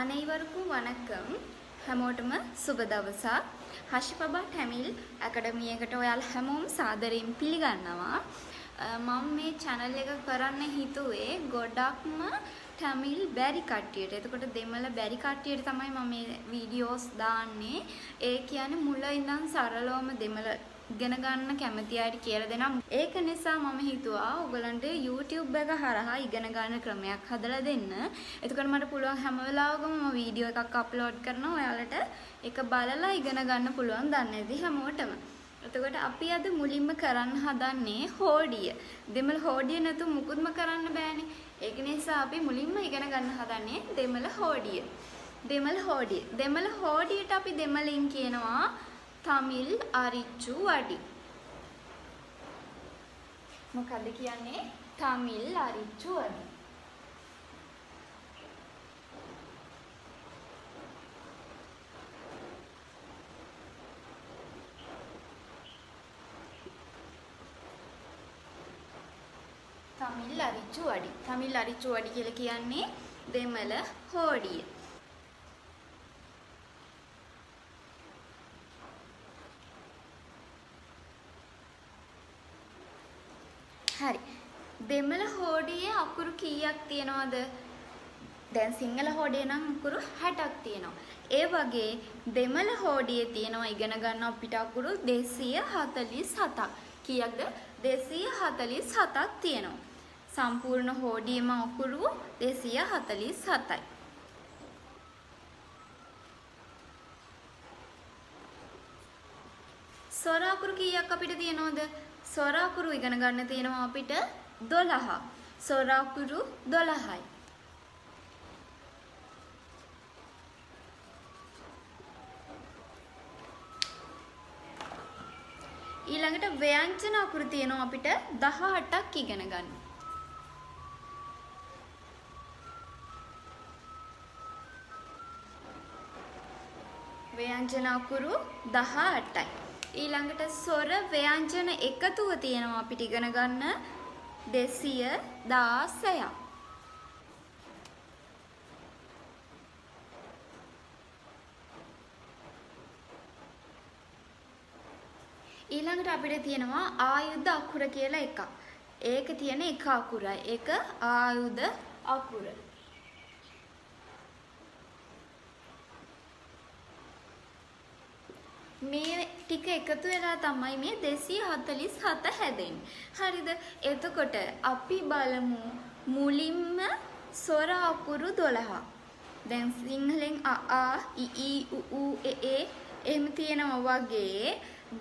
අනේවරුකු වණක්කම් හැමෝටම සුබ දවසක්. හෂිපබා ටැමිල් ඇකඩමියකට ඔයාලා හැමෝම සාදරයෙන් පිළිගන්නවා. මම මේ channel එක කරන්න හිතුවේ ගොඩක්ම ටැමිල් බැරි කට්ටියට. එතකොට දෙමළ බැරි කට්ටියට තමයි මම මේ වීඩියෝස් දාන්නේ. ඒ කියන්නේ මුල ඉඳන් සරලවම දෙමළ ඉගෙන ගන්න කැමති අයට කියලා දෙනවා. ඒක නිසා මම හිතුවා ඔයගලන්ට YouTube එක හරහා ඉගෙන ගන්න ක්‍රමයක් හදලා දෙන්න. එතකොට මට පුළුවන් හැම වෙලාවකම මම වීඩියෝ එකක් අප්ලෝඩ් කරනවා. ඔයාලට ඒක බලලා ඉගෙන ගන්න පුළුවන් දන්නේ නැති හැමෝටම. එතකොට අපි අද මුලින්ම කරන්න හදන්නේ හෝඩිය. දෙමළ හෝඩිය නැතුව මුකුත්ම කරන්න බෑනේ. ඒක නිසා අපි මුලින්ම ඉගෙන ගන්න හදන්නේ දෙමළ හෝඩිය. දෙමළ හෝඩිය. දෙමළ හෝඩියට අපි දෙමළෙන් කියනවා තමිල් අරිච්චු වඩි. මොකද කියන්නේ? තමිල් අරිච්චු වඩි. තමිල් අරිච්චු වඩි. තමිල් අරිච්චු වඩි කියලා කියන්නේ දෙමළ හෝඩිය. හරි. දෙමළ හෝඩියේ අකුරු කීයක් තියෙනවද? දැන් සිංහල හෝඩියේ නම් අකුරු 60ක් තියෙනවා. ඒ වගේ දෙමළ හෝඩියේ තියෙනවා ඉගෙන ගන්න අපිට අකුරු 247ක්. කීයක්ද? 247ක් තියෙනවා. සම්පූර්ණ හෝඩියේම අකුරු 247යි. ස්වර අකුරු කීයක් අපිට තියෙනවද? ස්වර අකුරු ඉගෙන ගන්න තියෙනවා අපිට 12ක්. ස්වර අකුරු 12යි. ඊළඟට ව්‍යංජන අකුරු තියෙනවා අපිට 18ක් ඉගෙන ගන්න. ව්‍යංජන අකුරු 18යි. ඊළඟට ස්වර ව්‍යංජන එකතුව තියෙනවා අපිට ඉගෙන ගන්න 216ක්. ඊළඟට අපිට තියෙනවා ආයුධ අකුර කියලා එකක්. ඒක තියෙන එක අකුරයි. ඒක ආයුධ අකුර. මේ ටික එකතු වෙලා තමයි මේ 247 හැදෙන්නේ. හරිද? එතකොට අපි බලමු මුලින්ම ස්වර අකුරු 12. දැන් සිංහලෙන් අ ආ इ ඊ උ ඌ එ ඒ එහෙම තියෙනවා වගේ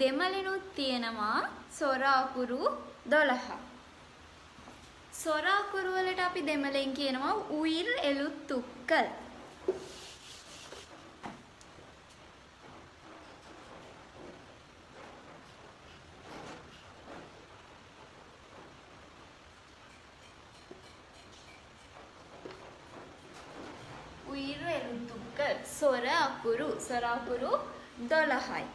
දෙමළෙනුත් තියෙනවා ස්වර අකුරු 12. ස්වර අකුරු වලට අපි දෙමළෙන් කියනවා උයිර් එලුත් තුක්කල්. ස්වර අකුරු 12යි.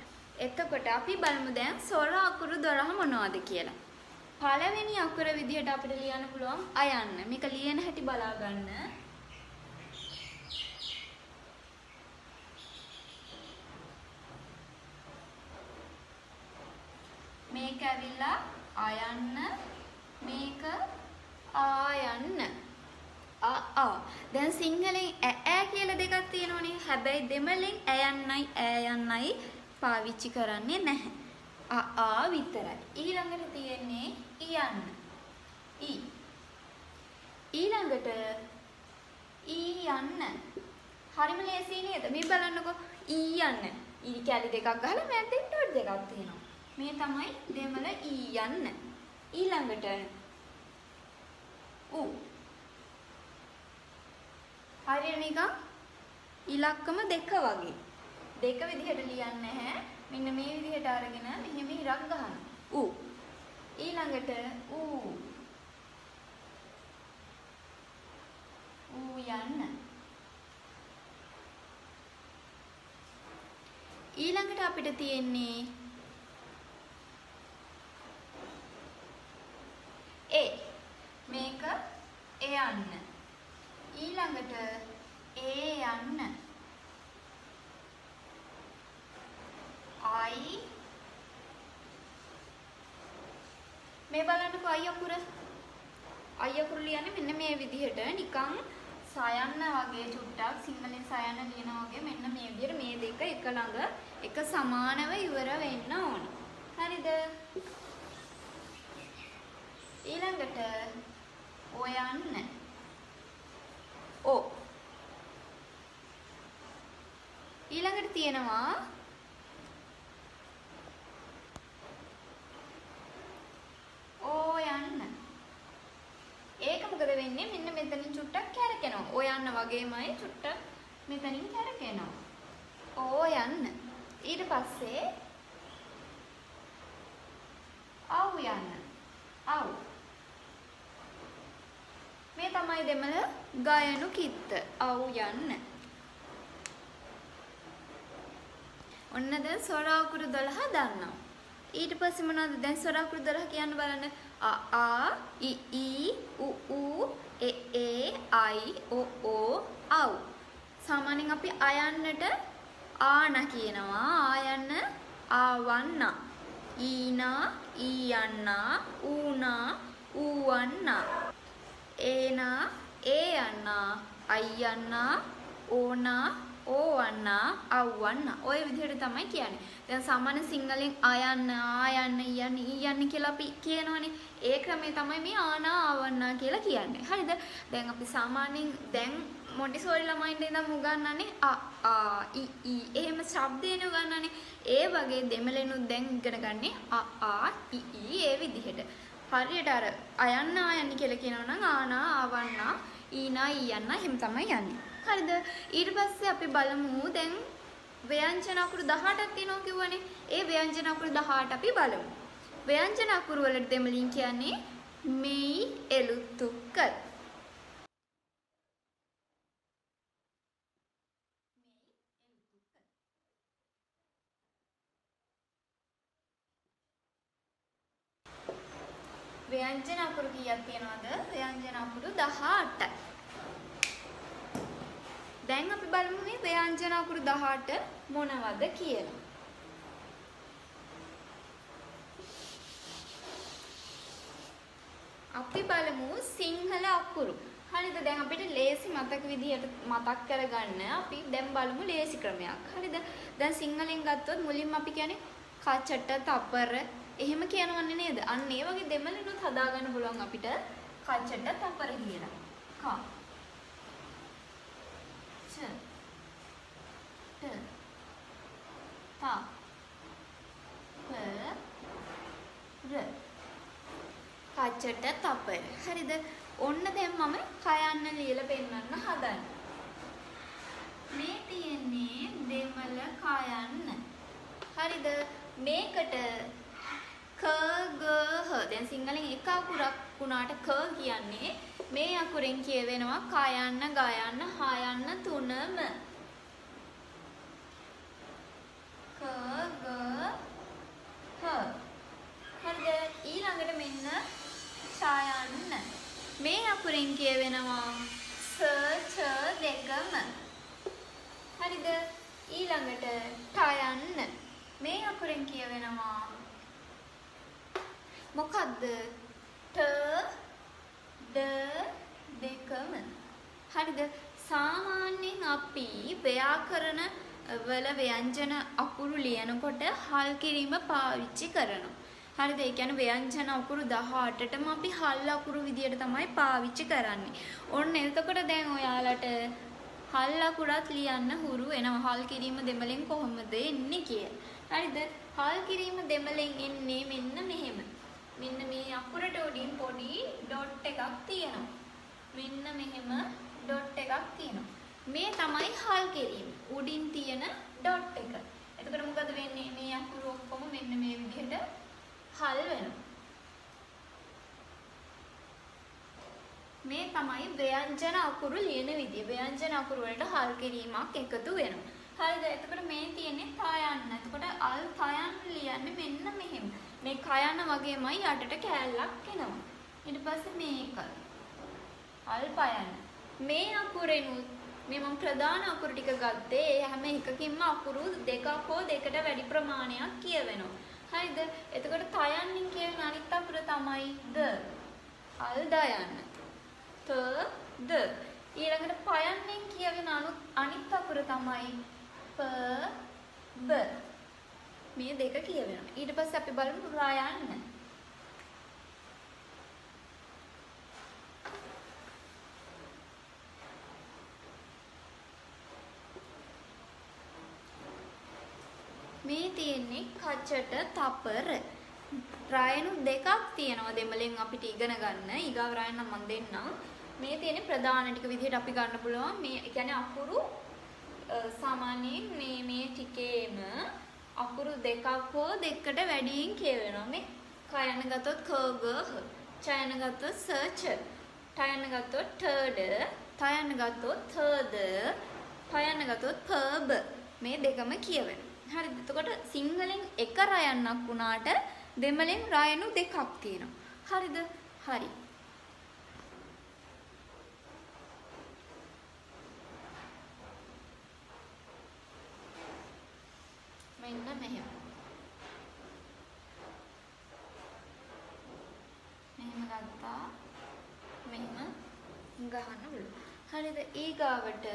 එතකොට අපි බලමු දැන් ස්වර අකුරු 12 මොනවද කියලා. පළවෙනි අකුර විදිහට අපිට ලියන්න පුළුවන් අයන්න. මේක ලියන හැටි බලා ගන්න. මේක ඇවිල්ලා අයන්න. මේක ආයන්න. දැන් සිංහලෙන් ඈ කියලා දෙකක් තියෙනවනේ. හැබැයි දෙමළෙන් ඇයන්නයි ඈයන්නයි පාවිච්චි කරන්නේ නැහැ. ආ විතරයි. ඊළඟට තියෙන්නේ ඉයන්න. ඊළඟට ඊයන්න. හරිම ලේසි නේද? මේ බලන්නකෝ. ඊයන්න. ඊ කැලි දෙකක් ගහලා මැද්දෙන් ඩොට් දෙකක් තියෙනවා. මේ තමයි දෙමළ ඊයන්න. ඊළඟට ඌ. හරියට නිකන් ඉලක්කම දෙක වගේ. දෙක විදිහට ලියන්නේ නැහැ. මෙන්න මේ විදිහට අරගෙන මෙහෙම ඉරක් ගන්න. ඌ. ඊළඟට ඌ. ඌ යන්න. ඊළඟට අපිට තියෙන්නේ ඒ. මේක එයන්න. ඊළඟට ඒ යන්න. I මේ බලන්නකෝ I අකුර. I අකුර ලියන්නේ මෙන්න මේ විදිහට නිකන් සයන්න වගේ චුට්ටක් සිංහලෙන් සයන්න ලියනවා වගේ මෙන්න මේ විදිහට මේ දෙක එක ළඟ එක සමානව ඉවර වෙන්න ඕන. හරිද? ඊළඟට ඔයන්න. ඔ. ඊළඟට තියෙනවා ඔයන්න. ඒක මොකද වෙන්නේ? මෙන්න මෙතනින් චුට්ටක් කැරකෙනවා. ඔයන්න වගේමයි චුට්ටක් මෙතනින් කැරකෙනවා. ඔයන්න. ඊට පස්සේ අව් යන්න. අව්. මේ තමයි දෙමළ ගයනු කිත්ත. අව් යන්න. ඔන්න දැන් ස්වර අකුරු 12 දන්නවා. ඊට පස්සේ මොනවද දැන් ස්වර අකුරු 12 කියන්න බලන්න. a i i u u e e i o o au. සාමාන්‍යයෙන් අපි අයන්නට ආන කියනවා. ආයන්න ආවන්න. ඊනා ඊයන්නා ඌනා ඌවන්නා. ඒනා ඒයන්නා අයියන්නා ඕනා ඕවන්නා අවවන්නා. ඔය විදිහට තමයි කියන්නේ. දැන් සාමාන්‍ය සිංහලෙන් අයන්න ආයන්න ඊයන්න ඊයන්න කියලා අපි කියනවනේ. ඒ ක්‍රමය තමයි මේ ආනා ආවන්නා කියලා කියන්නේ. හරිද? දැන් අපි සාමාන්‍යයෙන් දැන් මොන්ටිසෝරි ළමයින්ට ඉඳන් උගන්වන්නේ ආ ඊ ඊ එහෙම ශබ්දේන උගන්වන්නේ. ඒ වගේ දෙමළෙනුත් දැන් ඉගෙන ගන්නේ ආ ඊ ඊ ඒ විදිහට. හරියට අර අයන්න ආයන්න කියලා කියනවා නම් ආනා ආවන්නා ඊනා ඊයන්නා එහෙම තමයි යන්නේ. හරිද? ඊට පස්සේ අපි බලමු දැන් ව්‍යංජන අකුරු 18ක් තියෙනවා කිව්වනේ. ඒ ව්‍යංජන අකුරු 18 අපි බලමු. ව්‍යංජන අකුරු වලට දෙමළින් කියන්නේ මෙයි එලුතුක්ක. ව්‍යංජන අකුරු කීයක් තියෙනවද? ව්‍යංජන අකුරු 18යි. දැන් අපි බලමු මේ ව්‍යංජන අකුරු 18 මොනවද කියලා. අපි බලමු සිංහල අකුරු. හරිද? දැන් අපිට ලේසි මතක විදිහට මතක් කරගන්න අපි දැන් බලමු ලේසි ක්‍රමයක්. හරිද? දැන් සිංහලෙන් ගත්තොත් මුලින්ම අපි කියන්නේ කචට තපර එහෙම කියනවන්නේ නේද? අන්න ඒ වගේ දෙමළෙනුත් හදාගන්න පුළුවන් අපිට කචට තපර කියලා. ක ච ට ත ප ර කචට තපර. හරිද? ඔන්න දැන් මම කයන්න ලියලා පෙන්නන්න හදන්නේ. මේ තියෙන්නේ දෙමළ කයන්න. හරිද? මේකට ක ග හ දැන් සිංහලෙන් එක අකුරක් වුණාට ක කියන්නේ මේ අකුරෙන් කියවෙනවා කයන්න ගයන්න හයන්න තුනම. ක ග හ. හරිද? ඊළඟට මෙන්න ඡයන්න. මේ අකුරෙන් කියවෙනවා ස ච දෙකම. හරිද? ඊළඟට ඨයන්න. මේ අකුරෙන් කියවෙනවා මොකද්ද? ට ඩ දෙකම. හරිද? සාමාන්‍යයෙන් අපි ව්‍යාකරණ වල ව්‍යංජන අකුරු ලියනකොට හල් කිරීම පාවිච්චි කරනවා. හරිද? ඒ කියන්නේ ව්‍යංජන අකුරු 18ටම අපි හල් අකුරු විදියට තමයි පාවිච්චි කරන්නේ. ඔන්න එතකොට දැන් ඔයාලට හල් අකුරත් ලියන්න හුරු වෙනවා. හල් කිරීම දෙමළෙන් කොහොමද එන්නේ කියලා. හරිද? හල් කිරීම දෙමළෙන් එන්නේ මෙන්න මෙහෙම. මෙන්න මේ අකුරට උඩින් පොඩි ඩොට් එකක් තියෙනවා. මෙන්න මෙහෙම ඩොට් එකක් තියෙනවා. මේ තමයි හල් කිරීම. උඩින් තියෙන ඩොට් එක. එතකොට මොකද වෙන්නේ? මේ අකුරු ඔක්කොම මෙන්න මේ විදිහට හල් වෙනවා. මේ තමයි ව්‍යංජන අකුරු ලියන විදිය. ව්‍යංජන අකුරු වලට හල් කිරීමක් එකතු වෙනවා. හරිද? එතකොට මේ තියෙන්නේ තයන්න. එතකොට අල් තයන්න ලියන්නේ මෙන්න මෙහෙම. මේ කයන්න වගේමයි යටට කෑල්ලක් එනවා. ඊට පස්සේ මේක අල් පයන්න. මේ අකුරෙනුත් මේ මම ප්‍රධාන අකුරු ටික ගත්තේ ඒ හැම එකකින්ම අකුරු දෙකක් හෝ දෙකට වැඩි ප්‍රමාණයක් කියවෙනවා. හරිද? එතකොට තයන්නින් කියවෙන අනිත් අකුර තමයි ද. අල් දයන්න. ත ද. ඊළඟට පයන්නින් කියවෙන අනිත් අකුර තමයි ප බ. මේ දෙක කියවෙනවා. ඊට පස්සේ අපි බලමු රයන්න. මේ තියෙන්නේ කචට තපර. රයනු දෙකක් තියෙනවා දෙමළෙන් අපිට ඉගෙන ගන්න. ඊගාව රයන නම් මම දෙන්නම්. මේ තියෙන්නේ ප්‍රධාන ටික විදිහට අපි ගන්න පුළුවන්. මේ කියන්නේ අකුරු සාමාන්‍යයෙන් මේ ටිකේම අකුරු දෙකක් හෝ දෙකකට වැඩියෙන් කියවෙනවා. මේ කයන ගත්තොත් ක ග හ. චයන ගත්තොත් ස ච. ටයන ගත්තොත් ට ඩ. තයන ගත්තොත් ත ද. පයන ගත්තොත් ප බ. මේ දෙකම කියවෙනවා. හරිද? එතකොට සිංහලෙන් එක රයන්නක් වුණාට දෙමළෙන් රයනු දෙකක් තියෙනවා. හරිද? හරි. මෙන්න මෙහෙම. මෙහෙම ගත්තා. මෙහෙම ගහන්න පුළුවන්. හරිද? ඊගාවට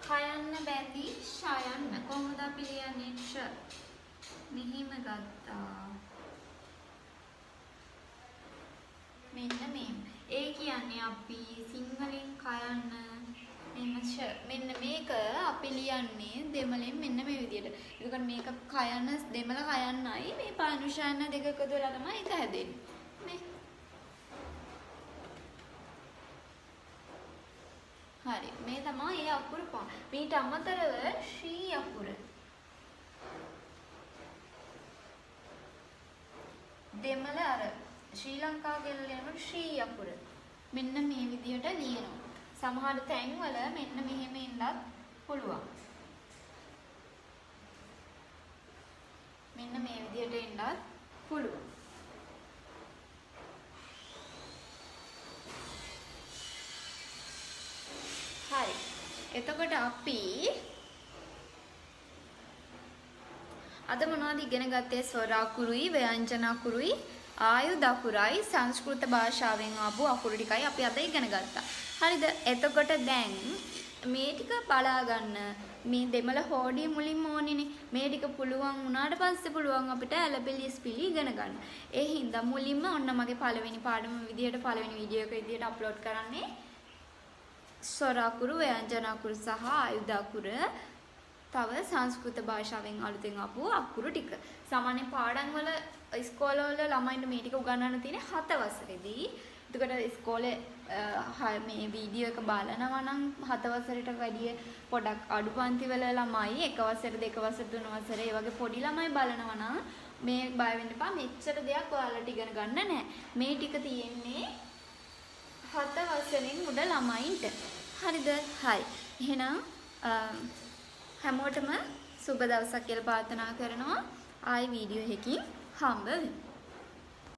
කයන්න බැඳි ෂයන්න. කොහොමද අපි ලියන්නේ? ෂ. මෙහෙම ගත්තා. මෙන්න මෙහෙම. ඒ කියන්නේ අපි සිංහලෙන් කයන්න මෙන්න ෂ. මෙන්න මේක අපි ලියන්නේ දෙමළෙන් මෙන්න මේ විදිහට. එතකොට මේක කයන්න දෙමළ කයන්නයි මේ පානුෂයන්න දෙක එකතු වෙලා තමයි ඒක හැදෙන්නේ. මේ හරි. මේ තමයි ඒ අකුරු පහ. මීට අමතරව ශ්‍රී අකුර. දෙමළ අර ශ්‍රී ලංකා කියලා ලියනකොට ශ්‍රී අකුර. මෙන්න මේ විදිහට ලියනවා. සමහර තැන්වල මෙන්න මෙහෙම ඉන්නත් පුළුවන්. මෙන්න මේ විදිහට ඉන්නත් පුළුවන්. හරි. එතකොට අපි අද මොනවද ඉගෙන ගත්තේ? ස්වර අකුරුයි, ව්‍යංජන අකුරුයි, ආයුධ අකුරයි, සංස්කෘත භාෂාවෙන් ආපු අකුරු ටිකයි අපි අද ඉගෙන ගත්තා. හරිද? එතකොට දැන් මේ ටික බලා ගන්න. මේ දෙමළ හෝඩිය මුලින්ම ඕනේනේ. මේ ටික පුළුවන් වුණාට පස්සේ පුළුවන් අපිට ඇලපිලි ස්පිලි ඉගෙන ගන්න. ඒ හින්දා මුලින්ම ඔන්න මගේ පළවෙනි පාඩම විදියට පළවෙනි වීඩියෝ එක විදියට අප්ලෝඩ් කරන්නේ ස්වර අකුරු, ව්‍යංජන අකුරු සහ ආයුධ අකුරු. තව සංස්කෘත භාෂාවෙන් අලුතෙන් ආපු අකුරු ටික. සාමාන්‍ය පාඩම් වල ඉස්කෝලවල ළමයින්ට මේ ටික උගන්වන්න තියෙන්නේ 7 වසරේදී. එතකොට ඉස්කෝලේ මේ වීඩියෝ එක බලනවා නම් 7 වසරට වැඩිය පොඩක් අඩු පන්ති වල ළමයි 1 වසර 2 වසර 3 වසර ඒ වගේ පොඩි ළමයි බලනවා නම් මේ බය වෙන්න එපා. මෙච්චර දෙයක් ඔයාලට ඉගෙන ගන්න නැහැ. මේ ටික තියෙන්නේ 7 වසරෙන් උඩ ළමයින්ට. හරිද? හරි. එහෙනම් හැමෝටම සුබ දවසක් කියලා ප්‍රාර්ථනා කරනවා. ආයි වීඩියෝ එකකින් හම්බ වෙමු.